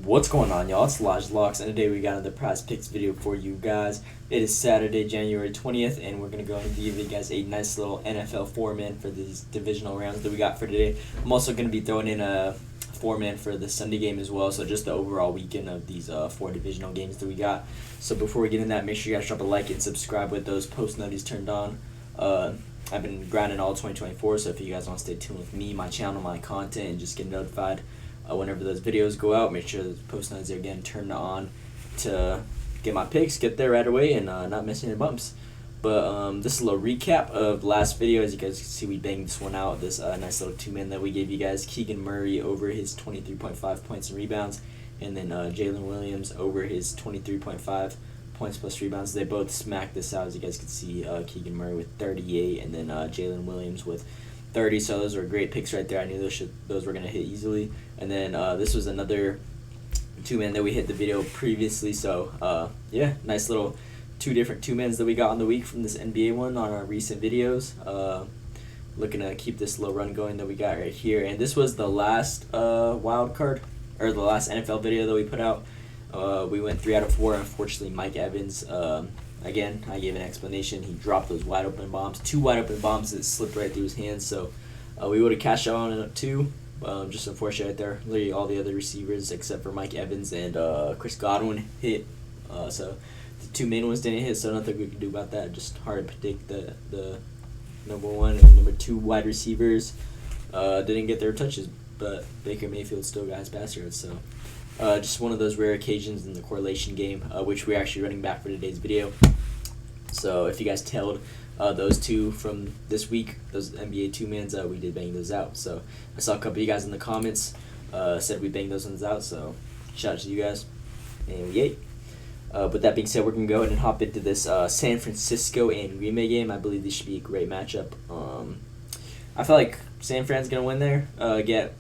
What's going on, y'all? It's Lodge Locks, and today we got another prize picks video for you guys. It is Saturday, January 20th, and we're going to go and give you guys a nice little NFL four-man for these divisional rounds that we got for today. I'm also going to be throwing in a four-man for the Sunday game as well, so just the overall weekend of these four divisional games that we got. So before we get in that, make sure you guys drop a like and subscribe with those post notifications turned on. I've been grinding all 2024, so if you guys want to stay tuned with me, my channel, my content, and just get notified whenever those videos go out, make sure the post notifications are again turned on to get my picks, get there right away, and not miss any bumps. But this is a little recap of the last video. As you guys can see, we banged this one out, this nice little two-man that we gave you guys. Keegan Murray over his 23.5 points and rebounds, and then Jalen Williams over his 23.5 points plus rebounds. They both smacked this out, as you guys can see. Keegan Murray with 38, and then Jalen Williams with 30. So those were great picks right there. I knew those were going to hit easily. And then this was another two-man that we hit the video previously. So yeah, nice little two different two-mans that we got on the week from this NBA one on our recent videos. Looking to keep this little run going that we got right here. And this was the last wild card, or the last NFL video that we put out. We went 3 out of 4. Unfortunately, Mike Evans, again, I gave an explanation. He dropped those wide open bombs, 2 wide open bombs that slipped right through his hands. So we would have cashed out on it too. Just unfortunate right there. Literally all the other receivers except for Mike Evans and Chris Godwin hit. So the 2 main ones didn't hit, so nothing we could do about that. Just hard to predict the number 1 and number 2 wide receivers didn't get their touches, but Baker Mayfield still got his pass yards. So just one of those rare occasions in the correlation game, which we're actually running back for today's video. So if you guys tailed those two from this week, those NBA two-mans, we did bang those out. So I saw a couple of you guys in the comments said we banged those ones out, so shout out to you guys. And yay. With that being said, we're going to go ahead and hop into this San Francisco and Green Bay game. I believe this should be a great matchup. I feel like San Fran's going to win there, get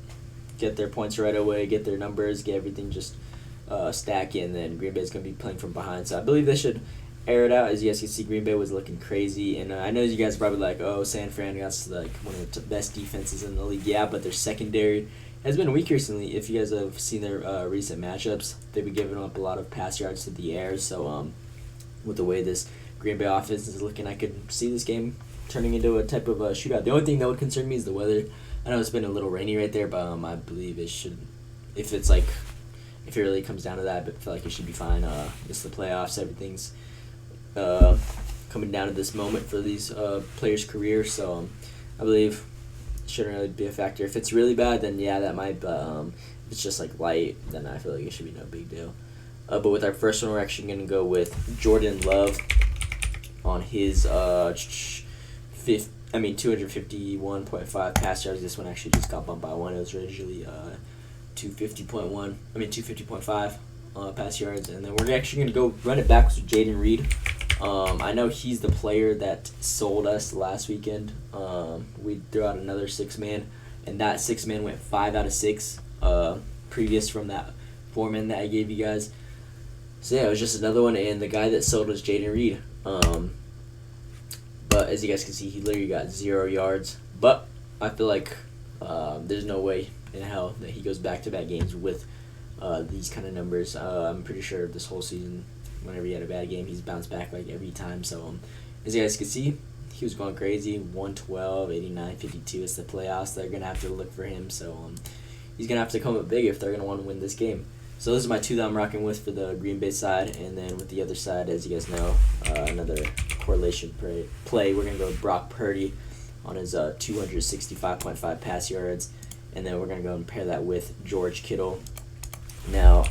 their points right away, get their numbers, get everything just stacking, and then Green Bay's going to be playing from behind. So I believe they should air it out. As you guys can see, Green Bay was looking crazy, and I know you guys are probably like, oh, San Fran got like one of the best defenses in the league. Yeah, but their secondary has been weak recently. If you guys have seen their recent matchups, they've been giving up a lot of pass yards to the air. So with the way this Green Bay offense is looking, I could see this game turning into a type of a shootout. The only thing that would concern me is the weather. I know it's been a little rainy right there, but I believe it should, if it really comes down to that, but I feel like it should be fine. It's the playoffs, everything's coming down to this moment for these players' careers, so I believe it shouldn't really be a factor. If it's really bad, then yeah, that might, but if it's just like light, then I feel like it should be no big deal. But with our first one, we're actually going to go with Jordan Love on his 251.5 pass yards. This one actually just got bumped by 1. It was originally 250.5 pass yards. And then we're actually going to go run it back with Jaden Reed. I know he's the player that sold us last weekend. We threw out another 6-man, and that 6-man went 5 out of 6 previous from that 4-man that I gave you guys. So yeah, it was just another one, and the guy that sold was Jaden Reed. But as you guys can see, he literally got 0 yards. But I feel like there's no way in hell that he goes back-to-back games with these kind of numbers. I'm pretty sure this whole season, whenever he had a bad game, he's bounced back like every time. So as you guys can see, he was going crazy. 112, 89, 52. It's the playoffs. They're going to have to look for him. So he's going to have to come up big if they're going to want to win this game. So those are my 2 that I'm rocking with for the Green Bay side. And then with the other side, as you guys know, another correlation play. We're going to go with Brock Purdy on his 265.5 pass yards. And then we're going to go and pair that with George Kittle. Now,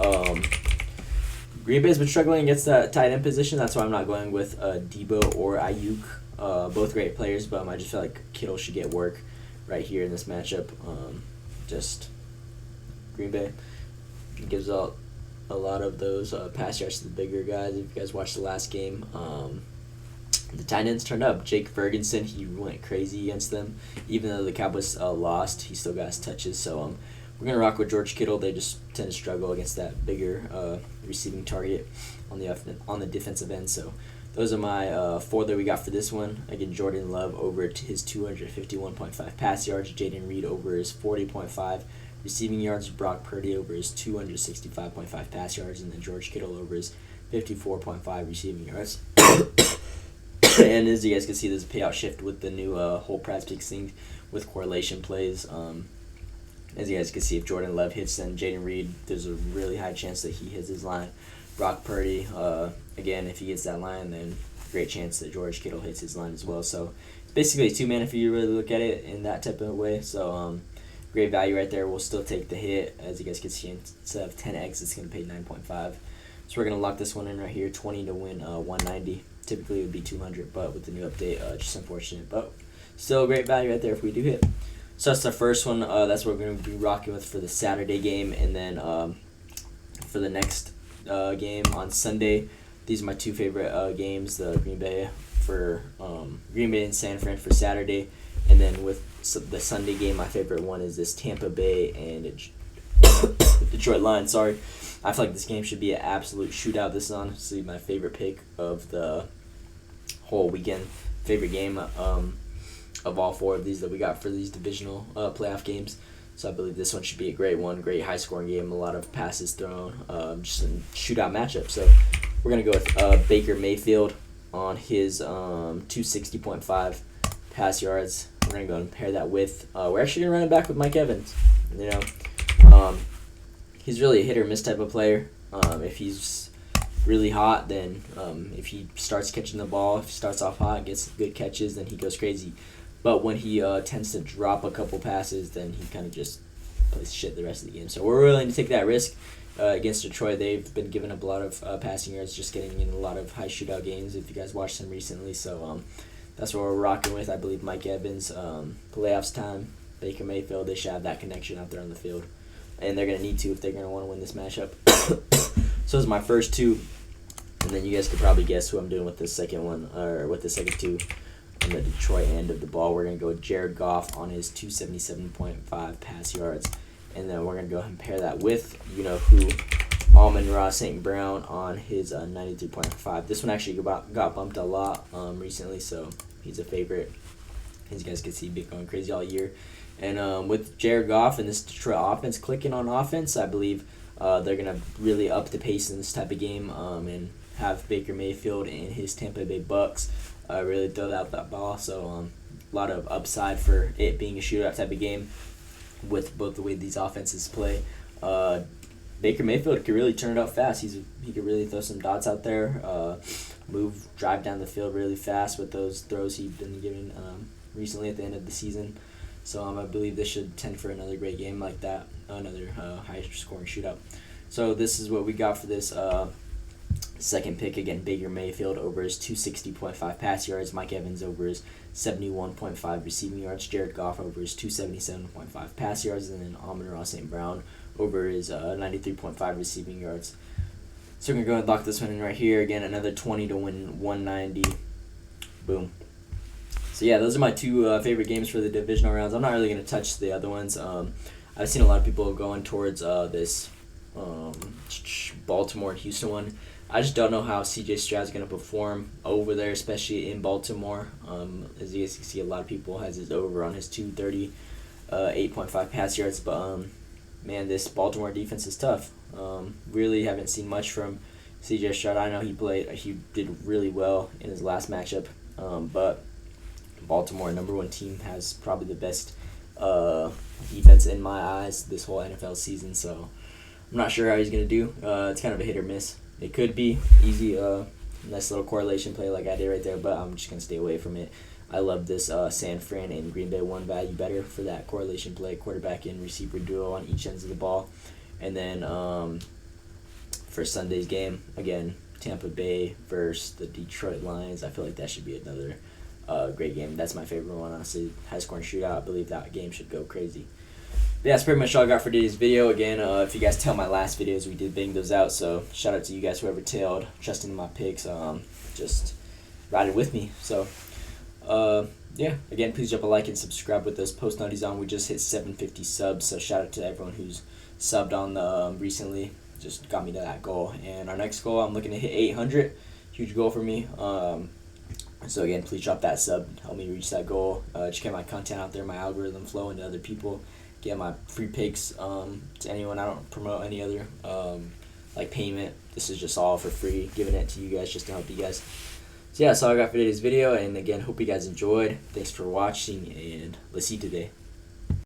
Green Bay's been struggling against that tight end position. That's why I'm not going with Debo or Ayuk. Both great players, but I just feel like Kittle should get work right here in this matchup. Just Green Bay gives out a lot of those pass yards to the bigger guys. If you guys watched the last game, the tight ends turned up. Jake Ferguson, he went crazy against them. Even though the Cowboys lost, he still got his touches. So we're going to rock with George Kittle. They just tend to struggle against that bigger receiving target on the defensive end. So those are my 4 that we got for this one. Again, Jordan Love over to his 251.5 pass yards. Jaden Reed over his 40.5 receiving yards. Brock Purdy over his 265.5 pass yards, and then George Kittle over his 54.5 receiving yards. And as you guys can see, there's a payout shift with the new whole prize picks thing with correlation plays. As you guys can see, if Jordan Love hits, then Jaden Reed, there's a really high chance that he hits his line. Brock Purdy, again, if he gets that line, then great chance that George Kittle hits his line as well. So it's basically a two-man if you really look at it in that type of way. So great value right there. We'll still take the hit. As you guys can see, instead of 10x, it's going to pay 9.5. So we're going to lock this one in right here, 20 to win 190. Typically it would be 200, but with the new update, just unfortunate. But still a great value right there if we do hit. So that's the first one. That's what we're going to be rocking with for the Saturday game. And then for the next game on Sunday, these are my two favorite games, the Green Bay and San Fran for Saturday. And then with the Sunday game, my favorite one is this Tampa Bay and Detroit Lions. Sorry. I feel like this game should be an absolute shootout. This is honestly my favorite pick of the whole weekend. Favorite game of all four of these that we got for these divisional playoff games. So I believe this one should be a great one, great high-scoring game, a lot of passes thrown, just a shootout matchup. So we're going to go with Baker Mayfield on his 260.5 pass yards. We're going to go and pair that with, we're actually going to run it back with Mike Evans. You know, he's really a hit-or-miss type of player. If he's really hot, then if he starts catching the ball, if he starts off hot, gets good catches, then he goes crazy. But when he tends to drop a couple passes, then he kind of just plays shit the rest of the game. So we're willing to take that risk against Detroit. They've been giving up a lot of passing yards, just getting in a lot of high shootout games if you guys watched them recently. So that's what we're rocking with. I believe Mike Evans, playoffs time, Baker Mayfield, they should have that connection out there on the field. And they're going to need to if they're going to want to win this matchup. So those are my first two. And then you guys could probably guess who I'm doing with the second one, or with the second two. On the Detroit end of the ball, we're going to go with Jared Goff on his 277.5 pass yards. And then we're going to go ahead and pair that with, you know who, Amon-Ra St. Brown on his 93.5. This one actually got bumped a lot recently, so he's a favorite. As you guys can see, been going crazy all year. And with Jared Goff and this Detroit offense clicking on offense, I believe they're going to really up the pace in this type of game and have Baker Mayfield and his Tampa Bay Bucks really throw out that ball. So a lot of upside for it being a shootout type of game with both the way these offenses play. Baker Mayfield could really turn it up fast. He could really throw some dots out there, drive down the field really fast with those throws he's been giving recently at the end of the season. So I believe this should tend for another great game like that, another high-scoring shootout. So this is what we got for this second pick. Again, Baker Mayfield over his 260.5 pass yards, Mike Evans over his 71.5 receiving yards, Jared Goff over his 277.5 pass yards, and then Amon-Ra St. Brown over his 93.5 receiving yards. So we're going to go ahead and lock this one in right here. Again, another 20 to win 190. Boom. So yeah, those are my two favorite games for the divisional rounds. I'm not really going to touch the other ones. I've seen a lot of people going towards this Baltimore and Houston one. I just don't know how CJ Stroud's going to perform over there, especially in Baltimore. As you guys can see, a lot of people has his over on his 230, 8.5 pass yards. But, man, this Baltimore defense is tough. Really haven't seen much from CJ Stroud. I know he did really well in his last matchup. But Baltimore, number one team, has probably the best defense in my eyes this whole NFL season. So I'm not sure how he's going to do. It's kind of a hit or miss. It could be easy, nice little correlation play like I did right there, but I'm just going to stay away from it. I love this San Fran and Green Bay one value better for that correlation play, quarterback and receiver duo on each ends of the ball. And then for Sunday's game, again, Tampa Bay versus the Detroit Lions. I feel like that should be another great game. That's my favorite one, honestly. High-scoring shootout. I believe that game should go crazy. But yeah, that's pretty much all I got for today's video. Again, if you guys tailed my last videos, we did bang those out. So shout out to you guys, whoever tailed, trusting my picks, just riding with me. So yeah, again, please drop a like and subscribe with those post notifications on. We just hit 750 subs, so shout out to everyone who's subbed on the recently. Just got me to that goal. And our next goal, I'm looking to hit 800. Huge goal for me. So again, please drop that sub, help me reach that goal. Just get my content out there, my algorithm flowing to other people. get my free picks to anyone. I don't promote any other like payment. This is just all for free, giving it to you guys just to help you guys. So yeah, that's all I got for today's video, and again, hope you guys enjoyed. Thanks for watching, and let's see today.